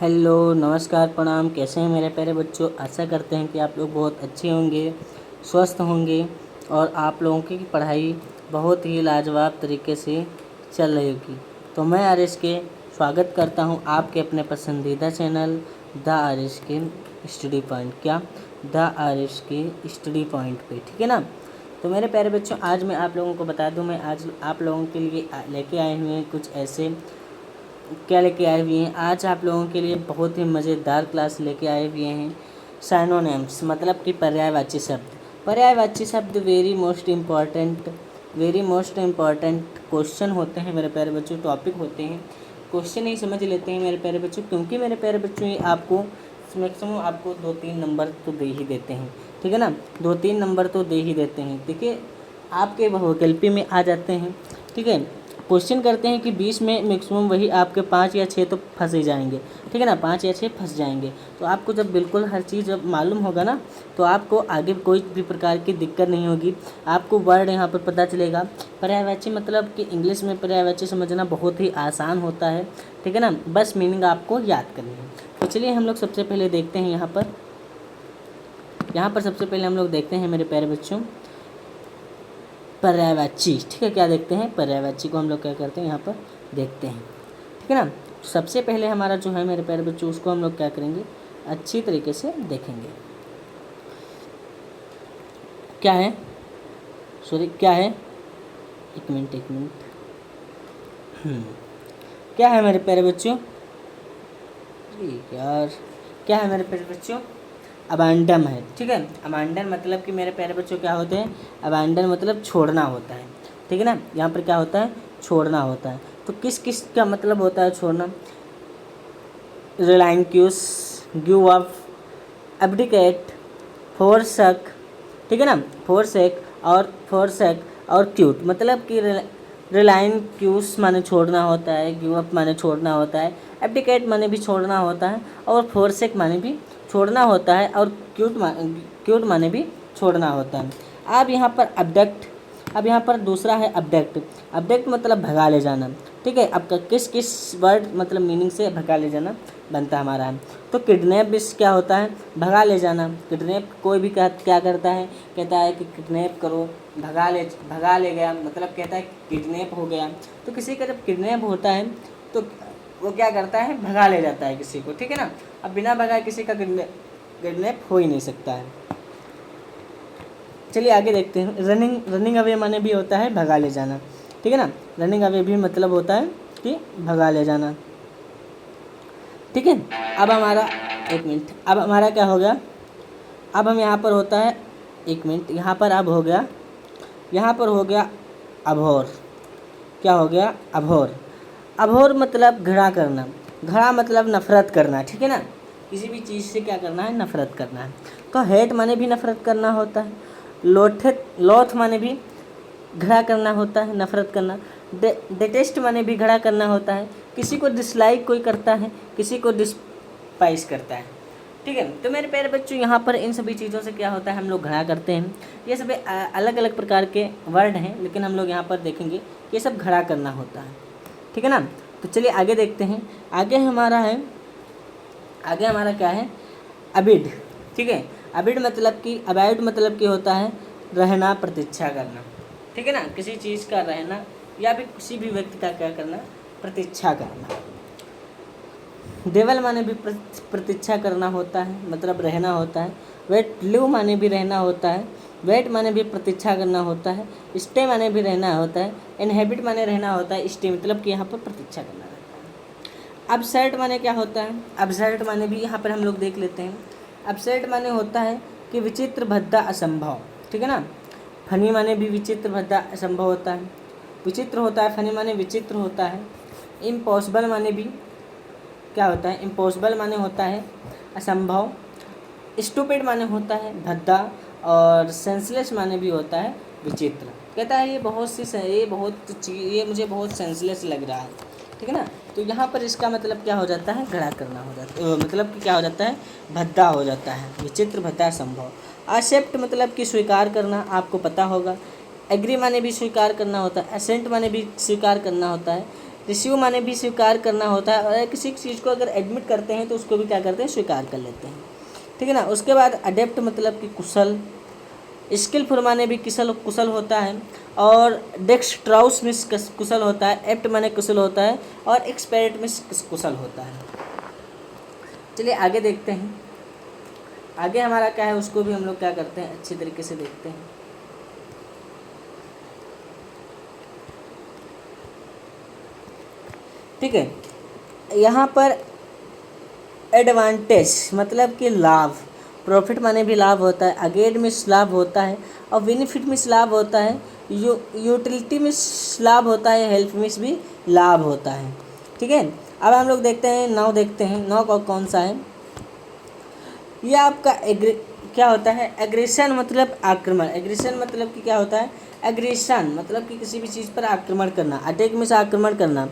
Hello, नमस्कार, प्रणाम। कैसे हैं मेरे प्यारे बच्चों? आशा करते हैं कि आप लोग बहुत अच्छे होंगे, स्वस्थ होंगे और आप लोगों की पढ़ाई बहुत ही लाजवाब तरीके से चल रही होगी। तो मैं आरिश के स्वागत करता हूं आपके अपने पसंदीदा चैनल द आरिश के स्टडी पॉइंट। क्या? द आरिश के स्टडी पॉइंट पे, ठीक है ना। तो मेरे प्यारे बच्चों, आज मैं आप लोगों को बता दूं, मैं आज आप लोगों के लिए लेके आए हुए हैं कुछ ऐसे क्या लेके आए हुए हैं। आज आप लोगों के लिए बहुत ही मज़ेदार क्लास लेके आए हुए हैं। साइनोनिम्स मतलब कि पर्यायवाची शब्द। पर्यायवाची शब्द वेरी मोस्ट इम्पॉर्टेंट क्वेश्चन होते हैं मेरे प्यारे बच्चों, टॉपिक होते हैं। क्वेश्चन ही समझ लेते हैं मेरे प्यारे बच्चों, क्योंकि मेरे प्यारे बच्चों ये आपको मैक्सिमम आपको 2-3 नंबर तो दे ही देते हैं, ठीक है ना। 2-3 नंबर तो दे ही देते हैं। देखिए, आपके बहुविकल्पी में आ जाते हैं, ठीक है। क्वेश्चन करते हैं कि 20 में मैक्सिमम वही आपके 5 या 6 तो फंस ही जाएंगे, ठीक है ना। 5 या 6 फंस जाएंगे। तो आपको जब बिल्कुल हर चीज़ जब मालूम होगा ना, तो आपको आगे कोई भी प्रकार की दिक्कत नहीं होगी। आपको वर्ड यहाँ पर पता चलेगा। पर्यायवाची मतलब कि इंग्लिश में पर्यायवाची समझना बहुत ही आसान होता है, ठीक है ना। बस मीनिंग आपको याद करनी है। तो चलिए हम लोग सबसे पहले देखते हैं यहाँ पर सबसे पहले हम लोग देखते हैं मेरे प्यारे बच्चों पर्यायवाची, ठीक है। क्या देखते हैं? पर्यायवाची को हम लोग क्या करते हैं, यहाँ पर देखते हैं, ठीक है ना। सबसे पहले हमारा जो है मेरे प्यारे बच्चों, उसको हम लोग क्या करेंगे, अच्छी तरीके से देखेंगे। क्या है? क्या है? एक मिनट। क्या है मेरे प्यारे बच्चों? यार, क्या है मेरे प्यारे बच्चों? अबैंडन है, ठीक है। अबैंडन मतलब कि मेरे प्यारे बच्चों क्या होते हैं? अबैंडन मतलब छोड़ना होता है, ठीक है ना। यहाँ पर क्या होता है? छोड़ना होता है। तो किस किस का मतलब होता है छोड़ना? रिलाइंक्यूस, गिव अप, एब्डिकेट, फोरसक, ठीक है ना। फोरसेक और क्यूट मतलब कि रिलाइंक्यूस माने छोड़ना होता है, गिव अप माने छोड़ना होता है, एब्डिकेट माने भी छोड़ना होता है और फोरसेक माने भी छोड़ना होता है और क्यूट माने भी छोड़ना होता है। अब यहाँ पर दूसरा है अब्डक्ट मतलब भगा ले जाना, ठीक है। अब किस किस वर्ड मतलब मीनिंग से भगा ले जाना बनता है हमारा। तो किडनैप भी क्या होता है? भगा ले जाना। किडनैप कोई भी क्या करता है, कहता है कि किडनैप करो, भगा ले गया, मतलब कहता है किडनैप हो गया। तो किसी का जब किडनैप होता है तो वो क्या करता है? भगा ले जाता है किसी को, ठीक है ना। अब बिना भगाए किसी का किडनैप हो ही नहीं सकता है। चलिए आगे देखते हैं। रनिंग अवे माने भी होता है भगा ले जाना, ठीक है ना। रनिंग अवे भी मतलब होता है कि भगा ले जाना, ठीक है। अब हमारा एक मिनट, अब हमारा क्या हो गया? अब हम यहाँ पर होता है, एक मिनट, यहाँ पर अब हो गया, यहाँ पर हो गया अभोर। क्या हो गया? अभोर मतलब घृणा करना। घृणा मतलब नफरत करना, ठीक है ना। किसी भी चीज़ से क्या करना है? नफरत करना है। तो हेट माने भी नफरत करना होता है। लोथ माने भी घृणा करना होता है, नफरत करना। डिटेस्ट माने भी घृणा करना होता है। किसी को डिसलाइक कोई करता है, किसी को डिस्पाइस करता है, ठीक है। तो मेरे प्यारे बच्चों, यहाँ पर इन सभी चीज़ों से क्या होता है? हम लोग घृणा करते हैं। ये सभी अलग अलग प्रकार के वर्ड हैं, लेकिन हम लोग यहाँ पर देखेंगे कि ये सब घृणा करना होता है, ठीक है ना। तो चलिए आगे देखते हैं। आगे हमारा क्या है? अबिड, ठीक है। अबिड मतलब कि होता है रहना, प्रतीक्षा करना, ठीक है ना। किसी चीज़ का रहना या फिर किसी भी व्यक्ति का क्या करना? प्रतीक्षा करना। देवल माने भी प्रतीक्षा करना होता है, मतलब रहना होता है। लिव माने भी रहना होता है। वेट माने भी प्रतीक्षा करना होता है। स्टे माने भी रहना होता है। इनहेबिट माने रहना होता है। स्टे मतलब कि यहाँ पर प्रतीक्षा करना रहता है। अपसेट माने क्या होता है? अपसेट माने भी यहाँ पर हम लोग देख लेते हैं। अपसेट माने होता है कि विचित्र, भद्दा, असंभव, ठीक है ना। फनी माने भी विचित्र, भद्दा, असंभव होता है, विचित्र होता है। फनी माने विचित्र होता है। इम्पॉसिबल माने भी क्या होता है? इम्पॉसिबल माने होता है असंभव। स्टूपिड माने होता है भद्दा और सेंसलेस माने भी होता है विचित्र। कहता है ये मुझे बहुत सेंसलेस लग रहा है, ठीक है ना। तो यहाँ पर इसका मतलब क्या हो जाता है? घृणा करना हो जाता है, मतलब कि क्या हो जाता है? भद्दा हो जाता है, विचित्र, भद्दा, असंभव। एक्सेप्ट मतलब कि स्वीकार करना, आपको पता होगा। एग्री माने भी स्वीकार करना होता है। असेंट माने भी स्वीकार करना होता है। रिसीव माने भी स्वीकार करना होता है, और किसी चीज़ को अगर एडमिट करते हैं तो उसको भी क्या करते हैं, स्वीकार कर लेते हैं, ठीक है ना। उसके बाद अडेप्ट मतलब कि कुशल, स्किलफुल माने भी कुशल होता है, और डेक्स्ट्राउस में कुशल होता है, एप्ट माने कुशल होता है, और एक्सपर्ट में कुशल होता है। चलिए आगे देखते हैं, आगे हमारा क्या है उसको भी हम लोग क्या करते हैं अच्छी तरीके से देखते हैं। ठीक है, यहाँ पर एडवांटेज मतलब कि लाभ, प्रॉफिट माने भी लाभ होता है, अगेन में लाभ होता है, और बेनिफिट में लाभ होता है, यूटिलिटी में लाभ होता है, हेल्प में भी लाभ होता है, ठीक है। अब हम लोग देखते हैं नौ, देखते हैं नौ का कौन सा है। यह आपका क्या होता है, एग्रेशन मतलब आक्रमण, एग्रेशन मतलब कि क्या होता है, एग्रेशन मतलब कि किसी भी चीज़ पर आक्रमण करना, अटैक में से आक्रमण करना,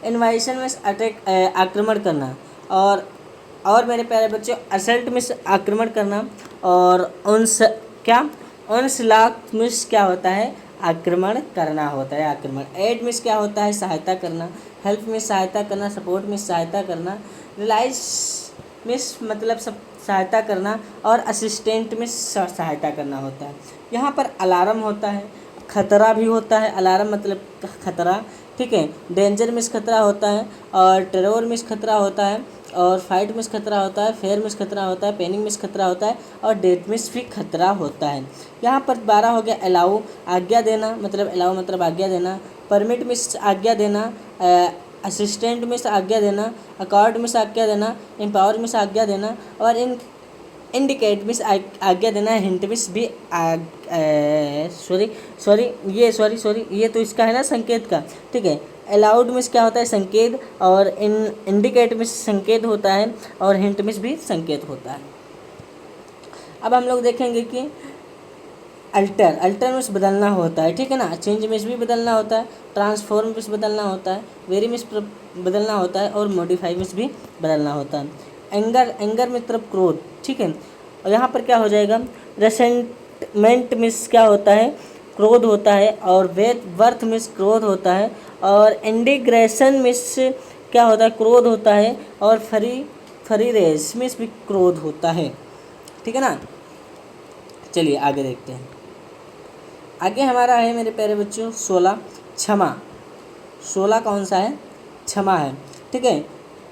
इन्वाइशन में अटैक आक्रमण करना, और मेरे प्यारे बच्चों असल्ट में से आक्रमण करना, और onslaught में क्या होता है, आक्रमण करना होता है, आक्रमण। एड में क्या होता है, सहायता करना, हेल्प में सहायता करना, सपोर्ट में सहायता करना, रिलाइज में मतलब सब सहायता करना, और असिस्टेंट में सहायता करना होता है। यहाँ पर अलार्म होता है, खतरा भी होता है, अलार्म मतलब खतरा, ठीक है। डेंजर में खतरा होता है, और टेरर में खतरा होता है, और फाइट में खतरा होता है, फेयर में खतरा होता है, पैनिक में खतरा होता है, और डेथ में भी खतरा होता है। यहाँ पर 12 हो गया अलाउ, आज्ञा देना, मतलब अलाउ मतलब आज्ञा देना, परमिट में आज्ञा देना, असिस्टेंट में से आज्ञा देना, अकॉर्ड में से आज्ञा देना, एम्पावर में से आज्ञा देना, और इंडिकेट में आज्ञा देना, हिंट में भी ये तो इसका है ना संकेत का, ठीक है। अलाउड में क्या होता है, संकेत, और इंडिकेट में संकेत होता है, और हिंट में भी संकेत होता है। अब हम लोग देखेंगे कि अल्टर में बदलना होता है, ठीक है ना, चेंज में भी बदलना होता है, ट्रांसफॉर्म में बदलना होता है, वेरी में बदलना होता है, और मॉडिफाई में भी बदलना होता है। एंगर मतलब क्रोध, ठीक है। और यहाँ पर क्या हो जाएगा, रेसेंटमेंट में क्या होता है, क्रोध होता है, और वर्थ में क्रोध होता है, और इंडिग्रेशन में क्या होता है, क्रोध होता है, और फरी रेस में भी क्रोध होता है, ठीक है ना। चलिए आगे देखते हैं, आगे हमारा है मेरे प्यारे बच्चों 16 क्षमा। 16 कौन सा है, क्षमा है, ठीक है।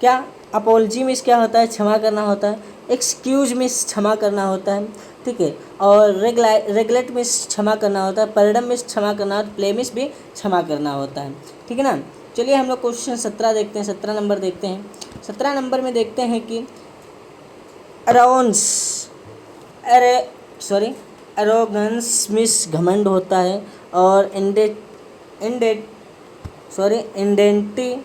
क्या अपॉलजी में क्या होता है, क्षमा करना होता है, एक्सक्यूज में क्षमा करना होता है, ठीक है, और रेगुलेट में क्षमा करना होता है, परडम में क्षमा करना होता है, प्ले में भी क्षमा करना होता है, ठीक है ना। चलिए हम लोग क्वेश्चन 17 देखते हैं, 17 नंबर देखते हैं। 17 नंबर में देखते हैं कि एरोगेंस में घमंड होता है, और इंडेंटी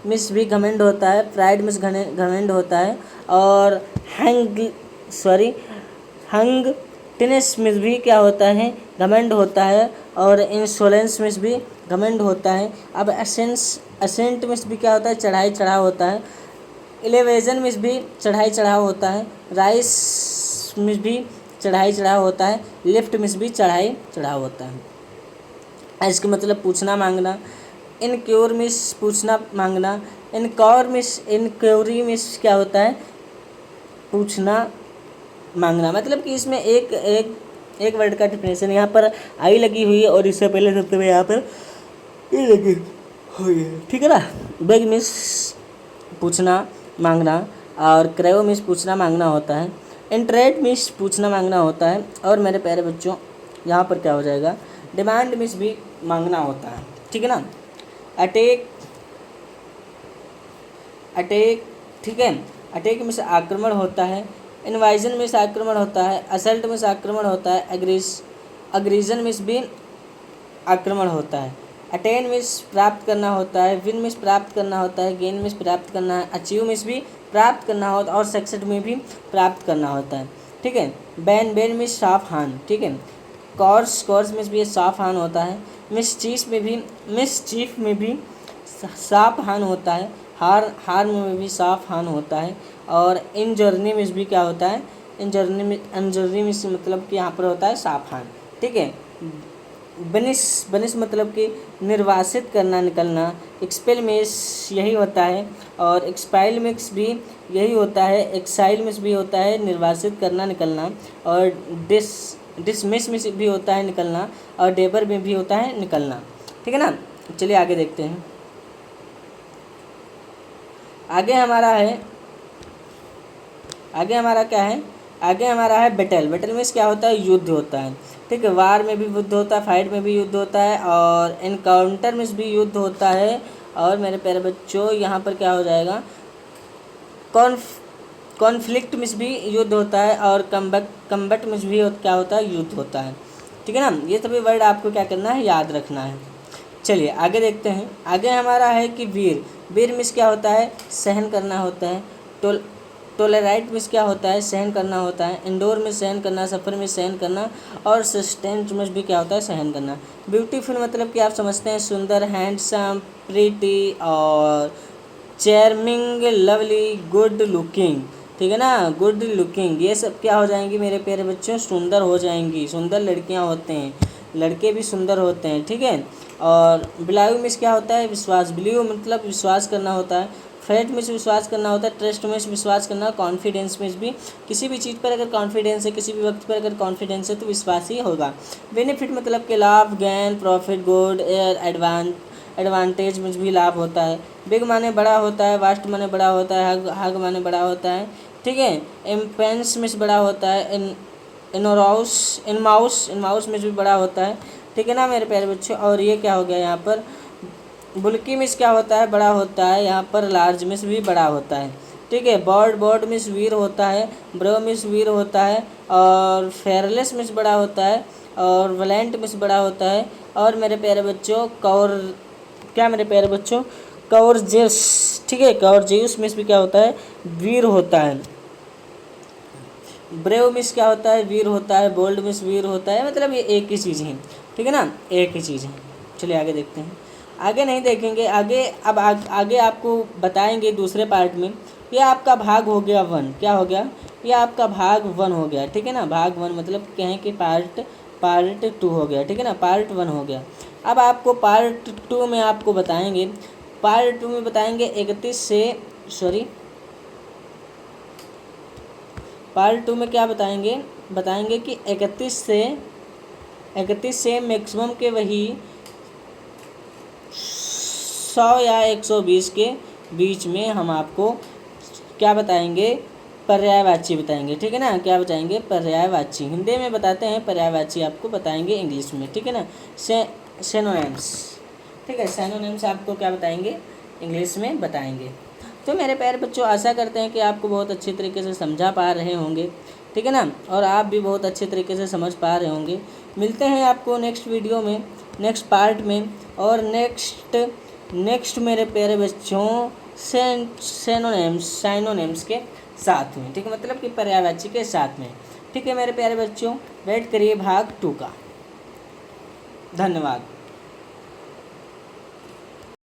में भी घमंड होता है, प्राइड में घमंड होता है, और हंगटिनेस में भी क्या होता है, घमंड होता है, और इंसोलेंस में भी घमंड होता है। अब असेंट में भी क्या होता है, चढ़ाई चढ़ाव होता है, एलिवेशन में भी चढ़ाई चढ़ाव होता है, राइस में भी चढ़ाई चढ़ाव होता है, लेफ्ट में भी चढ़ाई चढ़ाव होता है। इसका मतलब पूछना मांगना, इनक्योर में पूछना मांगना, इनक्योरी में क्या होता है, पूछना मांगना। मतलब कि इसमें एक वर्ड का डिफिनेशन यहाँ पर आई लगी हुई है, और इससे पहले शब्द में यहाँ पर ये लगी हुई है, ठीक है ना। बेग मीन्स पूछना मांगना, और क्रेव मीन्स पूछना मांगना होता है, इंटरेट मीन्स पूछना मांगना होता है, और मेरे प्यारे बच्चों यहाँ पर क्या हो जाएगा, डिमांड मीन्स भी मांगना होता है, ठीक है ना। अटैक, ठीक है, अटैक में से आक्रमण होता है, इन्वाइजन में से आक्रमण होता है, असल्ट में से आक्रमण होता है, अग्रीजन में भी आक्रमण होता है, अटेन में प्राप्त करना होता है, विन में प्राप्त करना होता है, गेन में प्राप्त करना है, अचीव में भी प्राप्त करना होता है, और सक्सेस में भी प्राप्त करना होता है, ठीक है। बैन में साफ हान, ठीक है। कॉर्स में भी साफ हान होता है, मिसचीफ में भी साफ हान होता है, हार में भी साफ हान होता है, और इन जर्नी में भी क्या होता है, इन जर्नी में मतलब कि यहाँ पर होता है साफ हान, ठीक है। बनिश बनिश मतलब कि निर्वासित करना, निकलना। एक्सपेल मिस यही होता है, और एक्सपाइल मिक्स भी यही होता है। एक्साइल मिस भी होता है निर्वासित करना, निकलना। और डिसमिस मिस भी होता है निकलना, और डेबर में भी होता है निकलना। ठीक है ना। चलिए आगे देखते हैं। आगे हमारा क्या है, आगे हमारा है बैटल। बैटल में क्या होता है, युद्ध होता है। ठीक है, वार में भी युद्ध होता है, फाइट में भी युद्ध होता है, और इनकाउंटर में भी युद्ध होता है। और मेरे प्यारे बच्चों यहाँ पर क्या हो जाएगा, कॉन्फ्लिक्ट में भी युद्ध होता है, और कम्बट में भी क्या होता है, युद्ध होता है। ठीक है ना। ये सभी वर्ड आपको क्या करना है, याद रखना है। चलिए आगे देखते हैं। आगे हमारा है कि वीर। वीर मिस क्या होता है, सहन करना होता है। टोलराइट मिस क्या होता है, सहन करना होता है। इंडोर में सहन करना, सफ़र में सहन करना, और सस्टेंट में भी क्या होता है, सहन करना। ब्यूटीफुल मतलब कि आप समझते हैं सुंदर, हैंडसम, प्रीटी, और चार्मिंग, लवली, गुड लुकिंग। ठीक है ना, गुड लुकिंग, ये सब क्या हो जाएंगी मेरे प्यारे बच्चों, सुंदर हो जाएंगी। सुंदर लड़कियां होते हैं, लड़के भी सुंदर होते हैं। ठीक है। और बिलीव में क्या होता है, विश्वास। बिलीव मतलब विश्वास करना होता है। फेट में विश्वास करना होता है। ट्रस्ट में विश्वास करना। कॉन्फिडेंस में भी, किसी भी चीज़ पर अगर कॉन्फिडेंस है, किसी भी वक्त पर अगर कॉन्फिडेंस है तो विश्वास ही होगा। बेनिफिट मतलब कि लाभ, गेन, प्रॉफिट, गुड, एडवांटेज में भी लाभ होता है। बिग माने बड़ा होता है। वास्ट माने बड़ा होता है। हग माने बड़ा होता है। ठीक है। इम्पेंस में बड़ा होता है। इनमाउस में भी बड़ा होता है। ठीक है ना मेरे प्यारे बच्चों। और ये क्या हो गया यहाँ पर, बुल्की मिस क्या होता है, बड़ा होता है। यहाँ पर लार्ज मिस भी बड़ा होता है। ठीक है। बॉर्ड मिस वीर होता है। ब्रो मिस वीर होता है। और फेयरलेस मिस बड़ा होता है। और वैलेंट मिस बड़ा होता है। और मेरे प्यारे बच्चों कॉर्जियस। ठीक है, कॉर्जियस मिस भी क्या होता है, वीर होता है। ब्रेव मिस क्या होता है, वीर होता है। बोल्ड मिस वीर होता है। मतलब ये एक ही चीज़ है। ठीक है ना, एक ही चीज़ है। चलिए आगे देखते हैं। आगे नहीं देखेंगे, आगे अब आगे आपको बताएंगे दूसरे पार्ट में। ये आपका भाग हो गया 1। क्या हो गया, ये आपका भाग 1 हो गया। ठीक है ना, भाग 1 मतलब कहें कि पार्ट 2 हो गया। ठीक है ना, पार्ट 1 हो गया। अब आपको पार्ट 2 में आपको बताएंगे, पार्ट 2 में बताएंगे 31 से पार्ट 2 में क्या बताएंगे कि 31 से मैक्सिमम के वही 100 या 120 के बीच में हम आपको क्या बताएंगे, पर्यायवाची बताएंगे। ठीक है ना, क्या बताएंगे, पर्यायवाची। हिंदी में बताते हैं, पर्यायवाची आपको बताएंगे इंग्लिश में। ठीक है ना, सिनोनिम्स। ठीक है, सिनोनिम्स आपको क्या बताएंगे, इंग्लिश में बताएंगे। तो मेरे प्यारे बच्चों, आशा करते हैं कि आपको बहुत अच्छे तरीके से समझा पा रहे होंगे। ठीक है ना, और आप भी बहुत अच्छे तरीके से समझ पा रहे होंगे। मिलते हैं आपको नेक्स्ट वीडियो में, नेक्स्ट पार्ट में, और नेक्स्ट मेरे प्यारे बच्चों साइनोनिम्स के साथ में। ठीक है, मतलब कि पर्यायवाची के साथ में। ठीक है मेरे प्यारे बच्चों, वेट करिए भाग 2 का। धन्यवाद।